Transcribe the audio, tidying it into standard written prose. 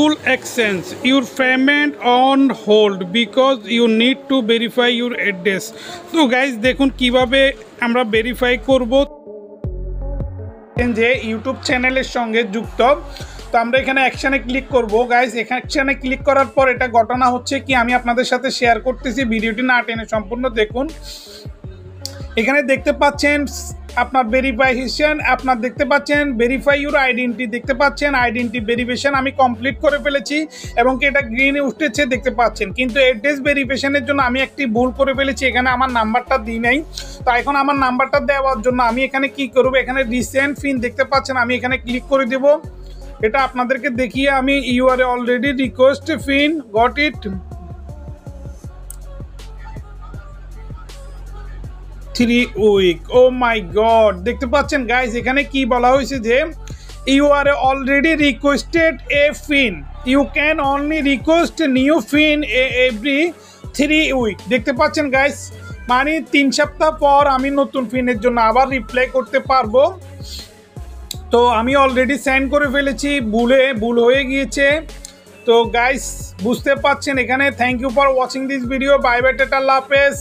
Google Exchange your payment on hold because you need to verify your address. তো guys দেখুন কিভাবে আমরা verify করব যে ইউটিউব চ্যানেলের সঙ্গে যুক্ত। তো আমরা এখানে অ্যাকশানে ক্লিক করব গাইজ। অ্যাকশানে ক্লিক করার পর এটা ঘটনা হচ্ছে কি আমি আপনাদের সাথে শেয়ার করতেছি, ভিডিওটি না টেনে সম্পূর্ণ দেখুন। এখানে দেখতে পাচ্ছেন আপনার ভেরিফিকেশন, আপনার দেখতে পাচ্ছেন ভেরিফাই ইউর আইডেন্টি, দেখতে পাচ্ছেন আইডেন্টি ভেরিফিকেশন আমি কমপ্লিট করে ফেলেছি এবং কি এটা গ্রিনে উঠতেছে দেখতে পাচ্ছেন। কিন্তু অ্যাড্রেস ভেরিফিকেশনের জন্য আমি একটি ভুল করে ফেলেছি, এখানে আমার নাম্বারটা দিই নাই। তো এখন আমার নাম্বারটা দেওয়ার জন্য আমি এখানে কি করব, এখানে রিসেন্ট পিন দেখতে পাচ্ছেন আমি এখানে ক্লিক করে দেব। এটা আপনাদেরকে দেখিয়ে আমি you are already request pin got it 3 week. Oh my god, দেখতে পাচ্ছেন গাইজ এখানে কি বলা হয়েছে যে you are already requested a pin, you can only request new pin every 3 week. দেখতে পাচ্ছেন গাইজ, মানে 3 সপ্তাহ পর আমি নতুন পিনের জন্য আবার রিপ্লাই করতে পারবো। তো আমি অলরেডি সেন্ড করে ফেলেছি, ভুল হয়ে গিয়েছে। তো গাইজ বুঝতে পাচ্ছেন এখানে। Thank you for watching this video. Bye bye, tata, আল্লাহ হাফেজ।